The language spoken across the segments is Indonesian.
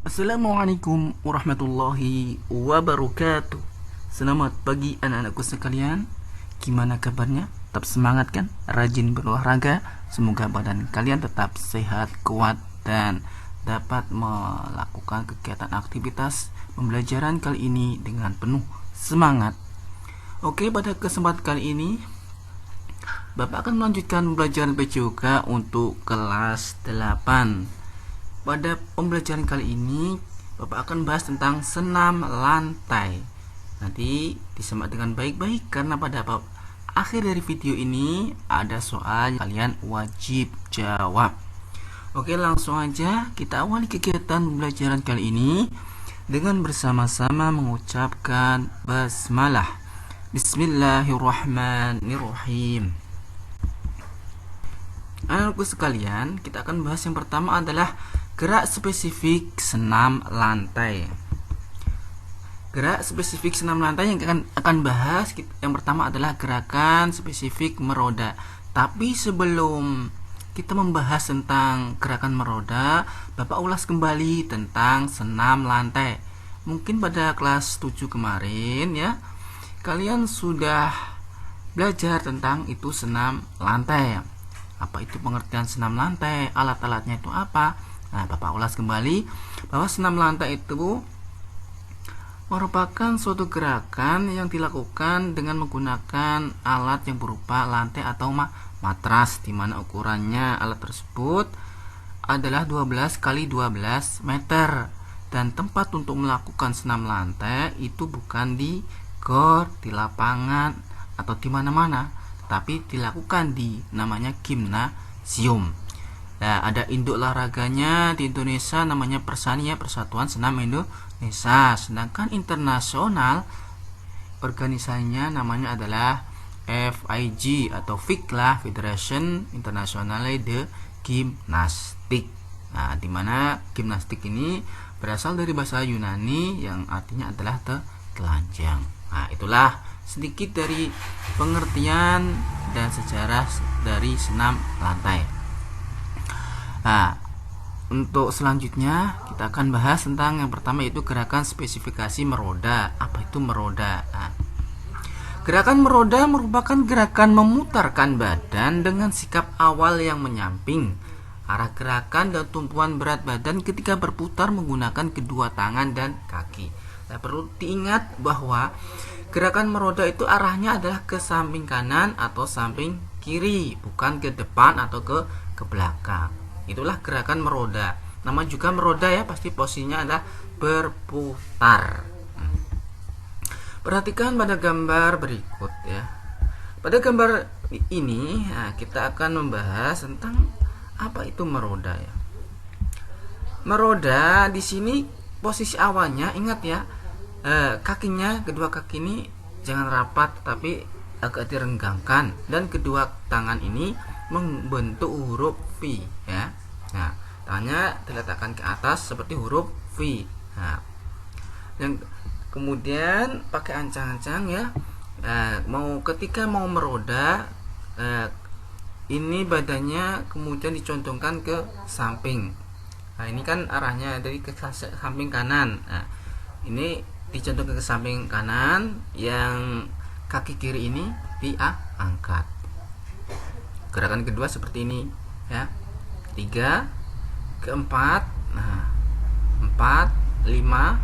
Assalamualaikum warahmatullahi wabarakatuh. Selamat pagi anak-anakku sekalian. Gimana kabarnya? Tetap semangat kan? Rajin berolahraga. Semoga badan kalian tetap sehat, kuat, dan dapat melakukan kegiatan aktivitas pembelajaran kali ini dengan penuh semangat. Oke, pada kesempatan kali ini Bapak akan melanjutkan pembelajaran PJOK untuk kelas 8. Pada pembelajaran kali ini Bapak akan bahas tentang senam lantai. Nanti disimak dengan baik-baik karena pada akhir dari video ini ada soal kalian wajib jawab. Oke, langsung aja kita awali kegiatan pembelajaran kali ini dengan bersama-sama mengucapkan basmalah. Bismillahirrahmanirrahim. Anak-anakku sekalian, kita akan bahas yang pertama adalah gerak spesifik senam lantai. Gerak spesifik senam lantai yang akan bahas yang pertama adalah gerakan spesifik meroda. Tapi sebelum kita membahas tentang gerakan meroda, Bapak ulas kembali tentang senam lantai. Mungkin pada kelas 7 kemarin ya, kalian sudah belajar tentang itu senam lantai. Apa itu pengertian senam lantai, alat-alatnya itu apa? Nah, Bapak ulas kembali bahwa senam lantai itu merupakan suatu gerakan yang dilakukan dengan menggunakan alat yang berupa lantai atau matras, di mana ukurannya alat tersebut adalah 12 kali 12 meter. Dan tempat untuk melakukan senam lantai itu bukan di gor, di lapangan, atau di mana-mana, tapi dilakukan di namanya gimnasium. Nah, ada induk olahraganya di Indonesia namanya Persania, Persatuan Senam Indonesia. Sedangkan internasional organisasinya namanya adalah FIG atau FIGLA, Federation Internationale de Gymnastique. Nah, di mana gimnastik ini berasal dari bahasa Yunani yang artinya adalah telanjang. Nah, itulah sedikit dari pengertian dan sejarah dari senam lantai. Nah, untuk selanjutnya kita akan bahas tentang yang pertama, yaitu gerakan spesifikasi meroda. Apa itu meroda? Nah, gerakan meroda merupakan gerakan memutarkan badan dengan sikap awal yang menyamping. Arah gerakan dan tumpuan berat badan ketika berputar menggunakan kedua tangan dan kaki. Nah, perlu diingat bahwa gerakan meroda itu arahnya adalah ke samping kanan atau samping kiri, bukan ke depan atau ke belakang. Itulah gerakan meroda. Nama juga meroda ya, pasti posisinya adalah berputar. Perhatikan pada gambar berikut ya. Pada gambar ini kita akan membahas tentang apa itu meroda ya. Meroda di sini posisi awalnya, ingat ya, kakinya, kedua kaki ini jangan rapat tapi agak direnggangkan, dan kedua tangan ini membentuk huruf V ya. Nah, tangannya diletakkan ke atas seperti huruf V. Nah, yang kemudian pakai ancang-ancang ya. Ketika mau meroda, ini badannya kemudian dicondongkan ke samping. Nah, ini kan arahnya dari ke samping kanan. Nah, ini dicondongkan ke samping kanan, yang kaki kiri ini diangkat. Gerakan kedua seperti ini ya. 3, keempat, nah 4, 5,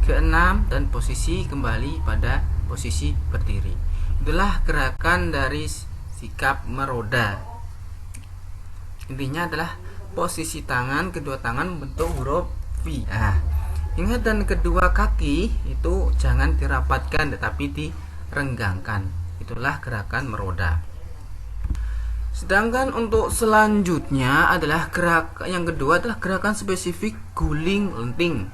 ke-6, dan posisi kembali pada posisi berdiri. Itulah gerakan dari sikap meroda. Intinya adalah posisi tangan, kedua tangan membentuk huruf V. Nah, ingat, dan kedua kaki itu jangan dirapatkan tetapi direnggangkan. Itulah gerakan meroda. Sedangkan untuk selanjutnya adalah yang kedua adalah gerakan spesifik guling lenting.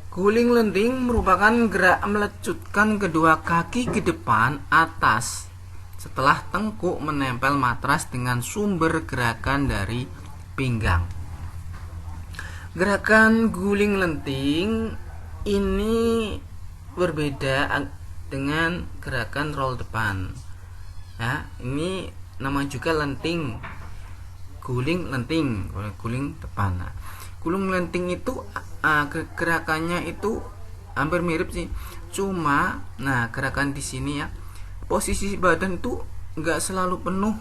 Guling lenting merupakan gerak melecutkan kedua kaki ke depan atas setelah tengkuk menempel matras dengan sumber gerakan dari pinggang. Gerakan guling lenting ini berbeda dengan gerakan roll depan. Ya, ini nama juga lenting, guling lenting, guling depan. Nah, Guling lenting itu gerakannya itu hampir mirip sih, cuma nah gerakan di sini ya, posisi badan itu nggak selalu penuh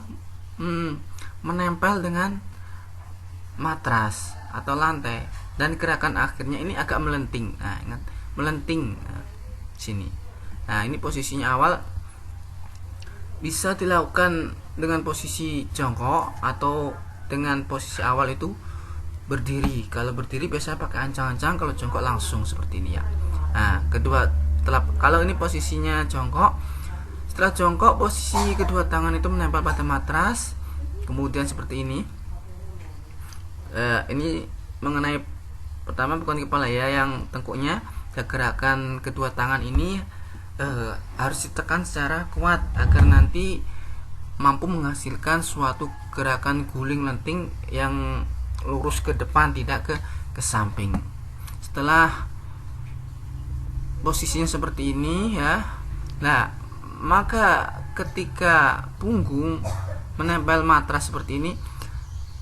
menempel dengan matras atau lantai, dan gerakan akhirnya ini agak melenting. Nah, ingat melenting sini. Nah, ini posisinya awal bisa dilakukan dengan posisi jongkok atau dengan posisi awal itu berdiri. Kalau berdiri biasanya pakai ancang-ancang, kalau jongkok langsung seperti ini ya. Nah, kalau ini posisinya jongkok, setelah jongkok posisi kedua tangan itu menempel pada matras, kemudian seperti ini. Ini mengenai pertama bukan kepala ya, yang tengkuknya. Gerakan kedua tangan ini harus ditekan secara kuat agar nanti mampu menghasilkan suatu gerakan guling lenting yang lurus ke depan, tidak ke samping. Setelah posisinya seperti ini ya, nah maka ketika punggung menempel matras seperti ini,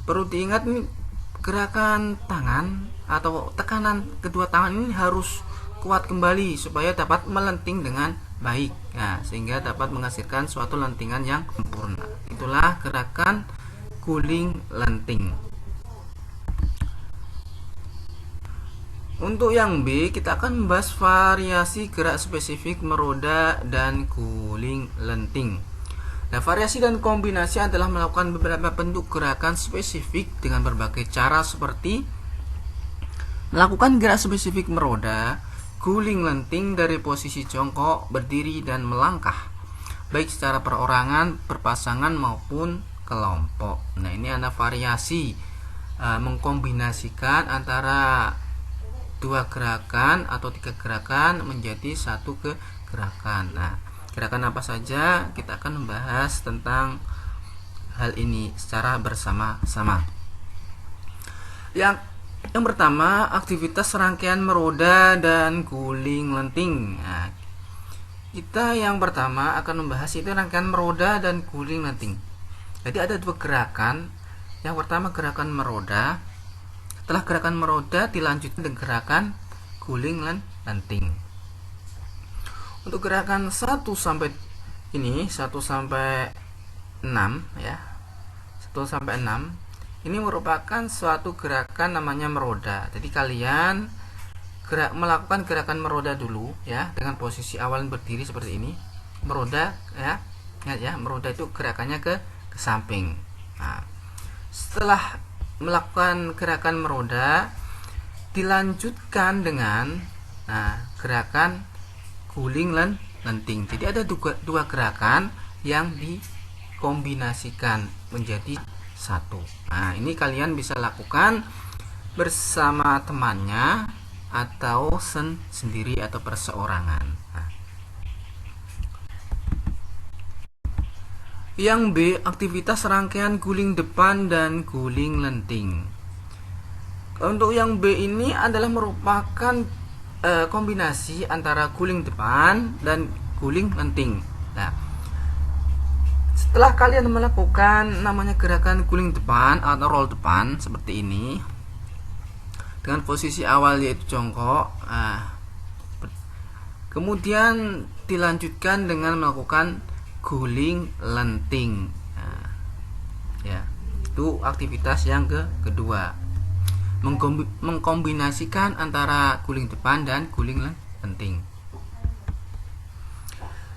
perlu diingat nih, gerakan tangan atau tekanan kedua tangan ini harus kuat kembali supaya dapat melenting dengan baik. Nah, sehingga dapat menghasilkan suatu lentingan yang sempurna. Itulah gerakan guling lenting. Untuk yang B, kita akan membahas variasi gerak spesifik meroda dan guling lenting. Nah, variasi dan kombinasi adalah melakukan beberapa bentuk gerakan spesifik dengan berbagai cara, seperti melakukan gerak spesifik meroda, guling lenting dari posisi jongkok, berdiri, dan melangkah, baik secara perorangan, berpasangan, maupun kelompok. Nah, ini ada variasi mengkombinasikan antara dua gerakan atau tiga gerakan menjadi satu gerakan. Nah, gerakan apa saja kita akan membahas tentang hal ini secara bersama-sama. Yang pertama, aktivitas rangkaian meroda dan guling lenting. Nah, kita yang pertama akan membahas itu rangkaian meroda dan guling lenting. Jadi ada dua gerakan. Yang pertama gerakan meroda. Setelah gerakan meroda dilanjutkan dengan gerakan guling lenting. Untuk gerakan 1 sampai 6 ya. 1 sampai 6 ini merupakan suatu gerakan namanya meroda. Jadi kalian melakukan gerakan meroda dulu ya, dengan posisi awal berdiri seperti ini. Meroda ya. Ingat ya, meroda itu gerakannya ke samping. Nah, setelah melakukan gerakan meroda dilanjutkan dengan gerakan guling lenting. Jadi ada dua gerakan yang dikombinasikan menjadi satu. Nah, ini kalian bisa lakukan bersama temannya atau sendiri atau perseorangan. Nah. Yang B, aktivitas rangkaian guling depan dan guling lenting. Untuk yang B ini adalah merupakan kombinasi antara guling depan dan guling lenting. Nah, setelah kalian melakukan namanya gerakan guling depan atau roll depan seperti ini dengan posisi awal yaitu jongkok, kemudian dilanjutkan dengan melakukan guling lenting. Nah, ya, itu aktivitas yang kedua, mengkombinasikan antara guling depan dan guling lenting.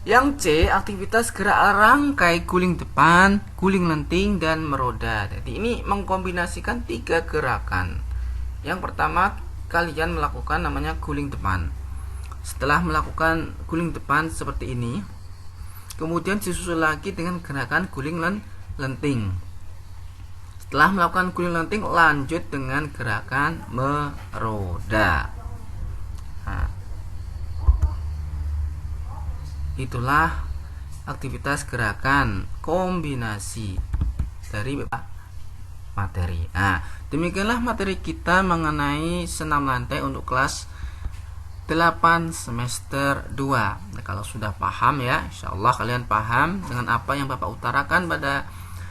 Yang C, aktivitas gerak rangkai guling depan, guling lenting, dan meroda. Jadi ini mengkombinasikan tiga gerakan. Yang pertama, kalian melakukan namanya guling depan. Setelah melakukan guling depan seperti ini, kemudian disusul lagi dengan gerakan guling lenting. Setelah melakukan guling lenting, lanjut dengan gerakan meroda. Nah, itulah aktivitas gerakan kombinasi dari materi. Nah, demikianlah materi kita mengenai senam lantai untuk kelas 8 semester 2. Nah, kalau sudah paham ya, insyaallah kalian paham dengan apa yang Bapak utarakan pada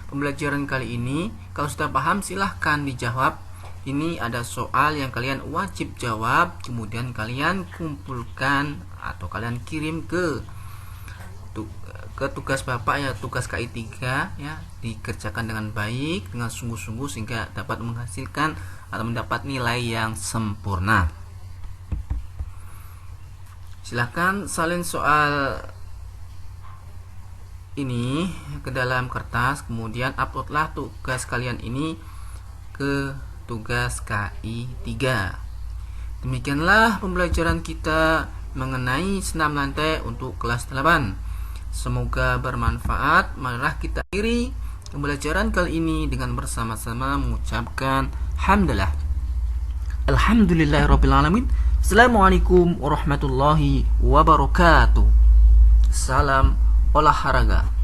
pembelajaran kali ini. Kalau sudah paham silahkan dijawab ini ada soal yang kalian wajib jawab, kemudian kalian kumpulkan atau kalian kirim ke tugas Bapak ya, tugas KI 3 ya, dikerjakan dengan baik, dengan sungguh-sungguh sehingga dapat menghasilkan atau mendapat nilai yang sempurna. Silahkan salin soal ini ke dalam kertas, kemudian uploadlah tugas kalian ini ke tugas KI 3. Demikianlah pembelajaran kita mengenai senam lantai untuk kelas 8. Semoga bermanfaat. Marilah kita akhiri pembelajaran kali ini dengan bersama-sama mengucapkan hamdalah. Alhamdulillahirrabbilalamin. Assalamualaikum warahmatullahi wabarakatuh. Salam olahraga.